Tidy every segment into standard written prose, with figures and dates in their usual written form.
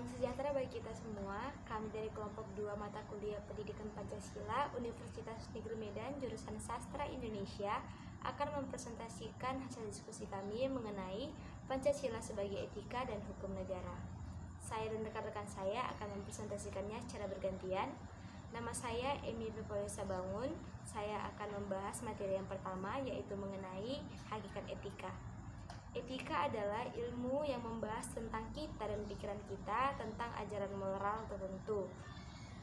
Salam sejahtera bagi kita semua. Kami dari kelompok 2 mata kuliah Pendidikan Pancasila Universitas Negeri Medan jurusan Sastra Indonesia akan mempresentasikan hasil diskusi kami mengenai Pancasila sebagai etika dan hukum negara. Saya dan rekan-rekan saya akan mempresentasikannya secara bergantian. Nama saya Emi Pepoyosa Bangun. Saya akan membahas materi yang pertama, yaitu mengenai hakikat etika. Etika adalah ilmu yang membahas tentang kita dan pikiran kita tentang ajaran moral tertentu.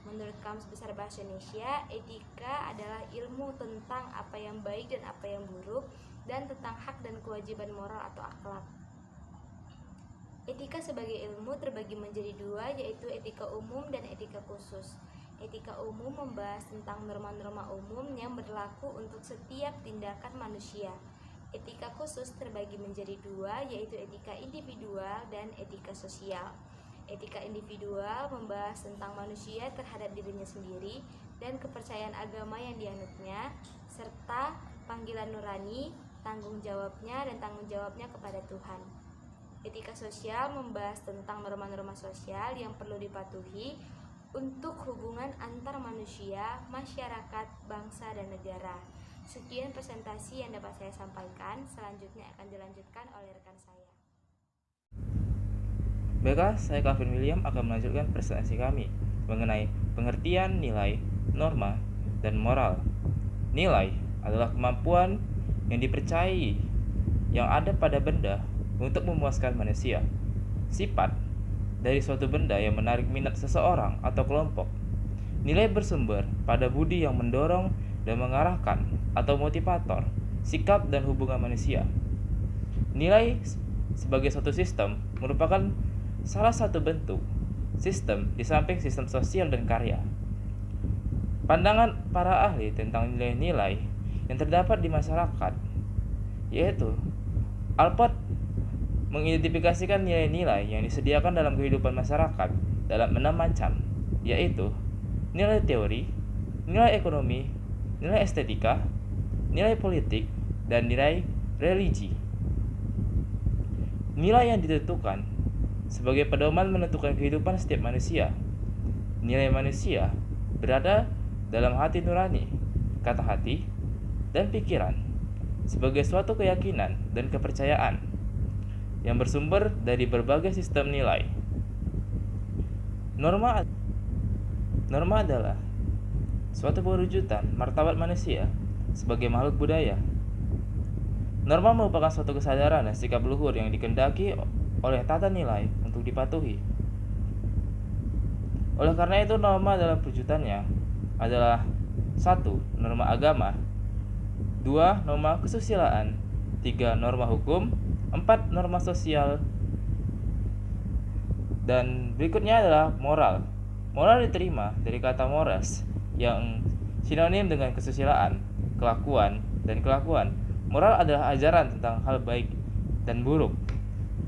Menurut Kamus Besar Bahasa Indonesia, etika adalah ilmu tentang apa yang baik dan apa yang buruk, dan tentang hak dan kewajiban moral atau akhlak. Etika sebagai ilmu terbagi menjadi dua, yaitu etika umum dan etika khusus. Etika umum membahas tentang norma-norma umum yang berlaku untuk setiap tindakan manusia. Etika khusus terbagi menjadi dua, yaitu etika individual dan etika sosial. Etika individual membahas tentang manusia terhadap dirinya sendiri dan kepercayaan agama yang dianutnya, serta panggilan nurani, tanggung jawabnya, dan tanggung jawabnya kepada Tuhan. Etika sosial membahas tentang norma-norma sosial yang perlu dipatuhi untuk hubungan antar manusia, masyarakat, bangsa, dan negara. Sekian presentasi yang dapat saya sampaikan. Selanjutnya akan dilanjutkan oleh rekan saya. Baiklah, saya Calvin William akan melanjutkan presentasi kami mengenai pengertian nilai, norma, dan moral. Nilai adalah kemampuan yang dipercayai yang ada pada benda untuk memuaskan manusia. Sifat dari suatu benda yang menarik minat seseorang atau kelompok. Nilai bersumber pada budi yang mendorong dan mengarahkan atau motivator sikap dan hubungan manusia. Nilai sebagai suatu sistem merupakan salah satu bentuk sistem di samping sistem sosial dan karya. Pandangan para ahli tentang nilai-nilai yang terdapat di masyarakat, yaitu Alport mengidentifikasikan nilai-nilai yang disediakan dalam kehidupan masyarakat dalam 6 macam, yaitu nilai teori, nilai ekonomi, nilai estetika, nilai politik, dan nilai religi. Nilai yang ditentukan sebagai pedoman menentukan kehidupan setiap manusia. Nilai manusia berada dalam hati nurani, kata hati, dan pikiran sebagai suatu keyakinan dan kepercayaan yang bersumber dari berbagai sistem nilai. Norma adalah suatu perwujudan martabat manusia sebagai makhluk budaya. Norma merupakan suatu kesadaran dan sikap luhur yang dikehendaki oleh tata nilai untuk dipatuhi. Oleh karena itu, norma dalam perwujudannya adalah 1. Norma agama, 2. Norma kesusilaan, 3. Norma hukum, 4. Norma sosial, dan berikutnya adalah moral. Moral diterima dari kata mores yang sinonim dengan kesusilaan, kelakuan, dan kelakuan. Moral adalah ajaran tentang hal baik dan buruk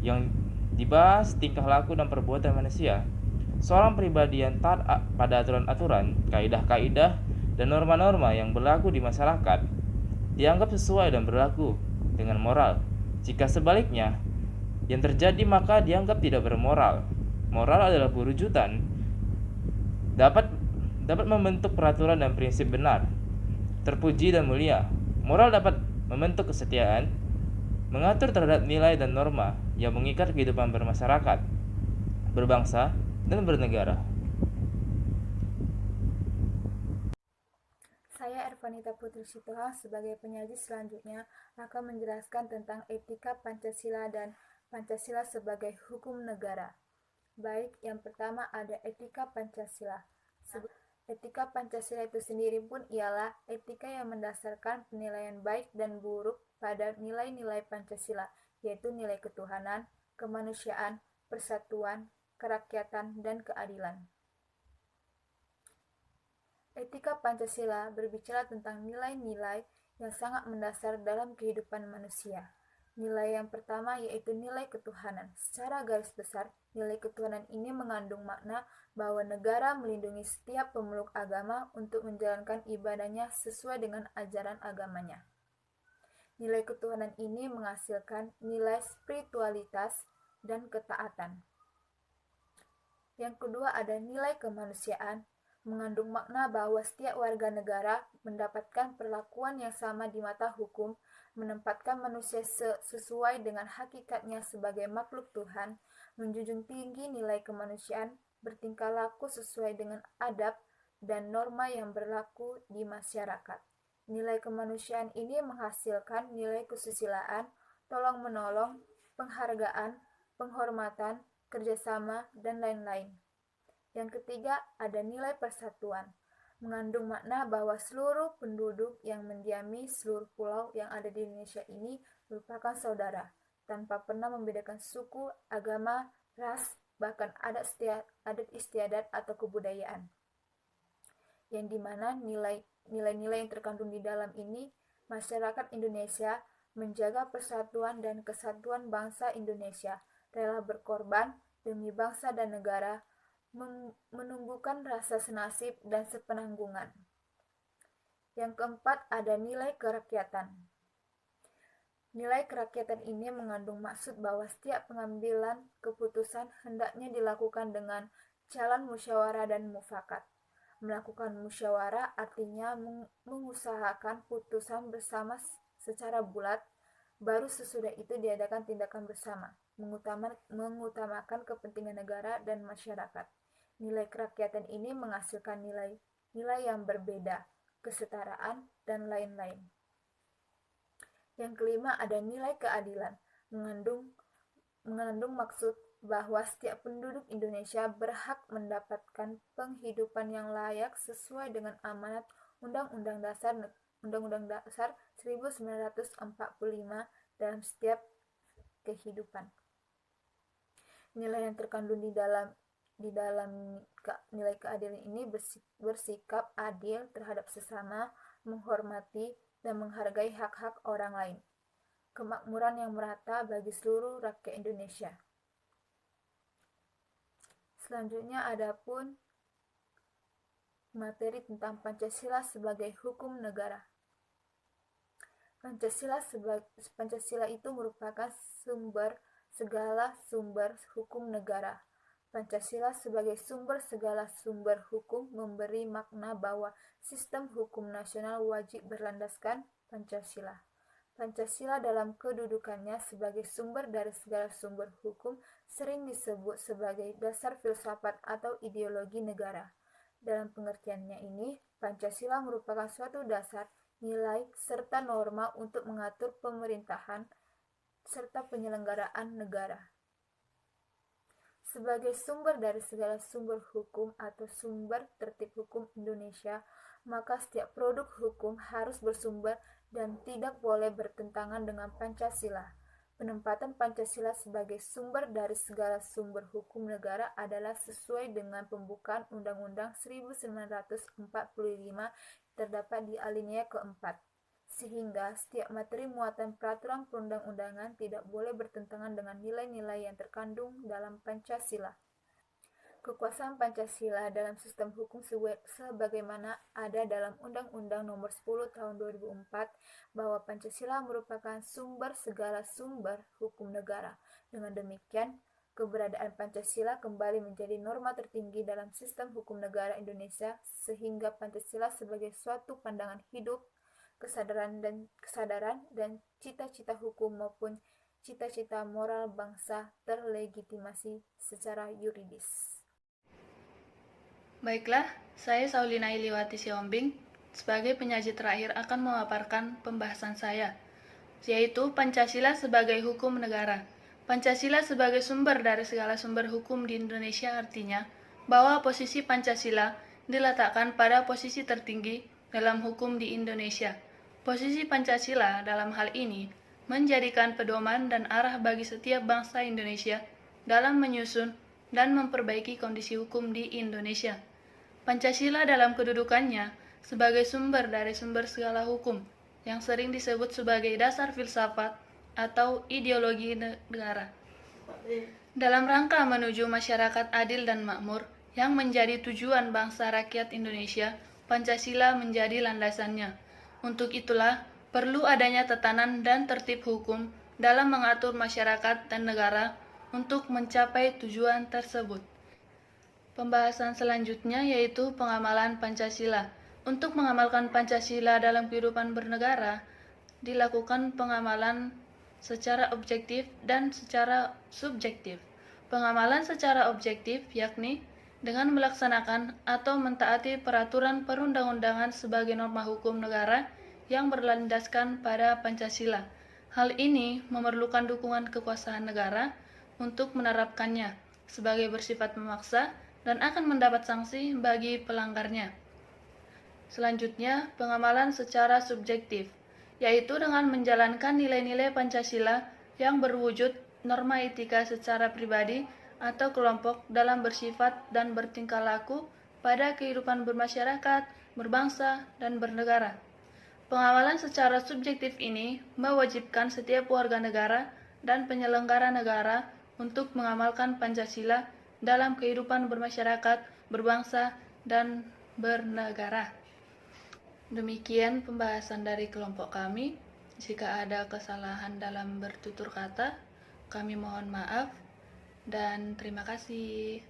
yang dibahas tingkah laku dan perbuatan manusia. Seorang pribadi yang taat pada aturan-aturan, kaidah-kaidah, dan norma-norma yang berlaku di masyarakat dianggap sesuai dan berlaku dengan moral. Jika sebaliknya yang terjadi, maka dianggap tidak bermoral. Moral adalah perwujudan dapat membentuk peraturan dan prinsip benar, terpuji dan mulia. Moral dapat membentuk kesetiaan, mengatur terhadap nilai dan norma yang mengikat kehidupan bermasyarakat, berbangsa, dan bernegara. Saya Ervanita Putri Sitohang sebagai penyaji selanjutnya akan menjelaskan tentang etika Pancasila dan Pancasila sebagai hukum negara. Baik, yang pertama ada etika Pancasila. Etika Pancasila itu sendiri pun ialah etika yang mendasarkan penilaian baik dan buruk pada nilai-nilai Pancasila, yaitu nilai ketuhanan, kemanusiaan, persatuan, kerakyatan, dan keadilan. Etika Pancasila berbicara tentang nilai-nilai yang sangat mendasar dalam kehidupan manusia. Nilai yang pertama yaitu nilai ketuhanan. Secara garis besar, nilai ketuhanan ini mengandung makna bahwa negara melindungi setiap pemeluk agama untuk menjalankan ibadahnya sesuai dengan ajaran agamanya. Nilai ketuhanan ini menghasilkan nilai spiritualitas dan ketaatan. Yang kedua ada nilai kemanusiaan, mengandung makna bahwa setiap warga negara mendapatkan perlakuan yang sama di mata hukum, menempatkan manusia sesuai dengan hakikatnya sebagai makhluk Tuhan, menjunjung tinggi nilai kemanusiaan, bertingkah laku sesuai dengan adab dan norma yang berlaku di masyarakat. Nilai kemanusiaan ini menghasilkan nilai kesusilaan, tolong-menolong, penghargaan, penghormatan, kerjasama, dan lain-lain. Yang ketiga, ada nilai persatuan, mengandung makna bahwa seluruh penduduk yang mendiami seluruh pulau yang ada di Indonesia ini merupakan saudara, tanpa pernah membedakan suku, agama, ras, bahkan adat istiadat atau kebudayaan. Yang dimana nilai-nilai yang terkandung di dalam ini, masyarakat Indonesia menjaga persatuan dan kesatuan bangsa Indonesia, rela berkorban demi bangsa dan negara, menumbuhkan rasa senasib dan sepenanggungan. Yang keempat ada nilai kerakyatan. Nilai kerakyatan ini mengandung maksud bahwa setiap pengambilan keputusan hendaknya dilakukan dengan jalan musyawarah dan mufakat. Melakukan musyawarah artinya mengusahakan putusan bersama secara bulat, baru sesudah itu diadakan tindakan bersama, mengutamakan kepentingan negara dan masyarakat. Nilai kerakyatan ini menghasilkan nilai yang berbeda, kesetaraan, dan lain-lain. Yang kelima ada nilai keadilan, mengandung maksud bahwa setiap penduduk Indonesia berhak mendapatkan penghidupan yang layak sesuai dengan amanat Undang-Undang Dasar 1945 dalam setiap kehidupan. Nilai yang terkandung di dalam nilai keadilan ini bersikap adil terhadap sesama, menghormati dan menghargai hak-hak orang lain. Kemakmuran yang merata bagi seluruh rakyat Indonesia. Selanjutnya adapun materi tentang Pancasila sebagai hukum negara. Pancasila itu merupakan segala sumber hukum negara. Pancasila sebagai sumber segala sumber hukum memberi makna bahwa sistem hukum nasional wajib berlandaskan Pancasila. Pancasila dalam kedudukannya sebagai sumber dari segala sumber hukum sering disebut sebagai dasar filsafat atau ideologi negara. Dalam pengertiannya ini, Pancasila merupakan suatu dasar, nilai, serta norma untuk mengatur pemerintahan serta penyelenggaraan negara. Sebagai sumber dari segala sumber hukum atau sumber tertib hukum Indonesia, maka setiap produk hukum harus bersumber dan tidak boleh bertentangan dengan Pancasila. Penempatan Pancasila sebagai sumber dari segala sumber hukum negara adalah sesuai dengan pembukaan Undang-Undang 1945 terdapat di alinea keempat, sehingga setiap materi muatan peraturan perundang-undangan tidak boleh bertentangan dengan nilai-nilai yang terkandung dalam Pancasila. Kekuasaan Pancasila dalam sistem hukum sebagaimana ada dalam Undang-Undang Nomor 10 Tahun 2004 bahwa Pancasila merupakan sumber segala sumber hukum negara. Dengan demikian, keberadaan Pancasila kembali menjadi norma tertinggi dalam sistem hukum negara Indonesia sehingga Pancasila sebagai suatu pandangan hidup, kesadaran dan cita-cita hukum maupun cita-cita moral bangsa terlegitimasi secara yuridis. Baiklah, saya Saulina Iliwati Siombing sebagai penyaji terakhir akan memaparkan pembahasan saya, yaitu Pancasila sebagai hukum negara. Pancasila sebagai sumber dari segala sumber hukum di Indonesia artinya bahwa posisi Pancasila diletakkan pada posisi tertinggi dalam hukum di Indonesia. Posisi Pancasila dalam hal ini menjadikan pedoman dan arah bagi setiap bangsa Indonesia dalam menyusun dan memperbaiki kondisi hukum di Indonesia. Pancasila dalam kedudukannya sebagai sumber dari sumber segala hukum yang sering disebut sebagai dasar filsafat atau ideologi negara. Dalam rangka menuju masyarakat adil dan makmur yang menjadi tujuan bangsa rakyat Indonesia, Pancasila menjadi landasannya. Untuk itulah perlu adanya tatanan dan tertib hukum dalam mengatur masyarakat dan negara untuk mencapai tujuan tersebut. Pembahasan selanjutnya yaitu pengamalan Pancasila. Untuk mengamalkan Pancasila dalam kehidupan bernegara, dilakukan pengamalan secara objektif dan secara subjektif. Pengamalan secara objektif yakni dengan melaksanakan atau mentaati peraturan perundang-undangan sebagai norma hukum negara yang berlandaskan pada Pancasila. Hal ini memerlukan dukungan kekuasaan negara untuk menerapkannya sebagai bersifat memaksa dan akan mendapat sanksi bagi pelanggarnya. Selanjutnya, pengamalan secara subjektif, yaitu dengan menjalankan nilai-nilai Pancasila yang berwujud norma etika secara pribadi atau kelompok dalam bersifat dan bertingkah laku pada kehidupan bermasyarakat, berbangsa, dan bernegara. Pengamalan secara subjektif ini mewajibkan setiap warga negara dan penyelenggara negara untuk mengamalkan Pancasila dalam kehidupan bermasyarakat, berbangsa, dan bernegara. Demikian pembahasan dari kelompok kami. Jika ada kesalahan dalam bertutur kata, kami mohon maaf dan terima kasih.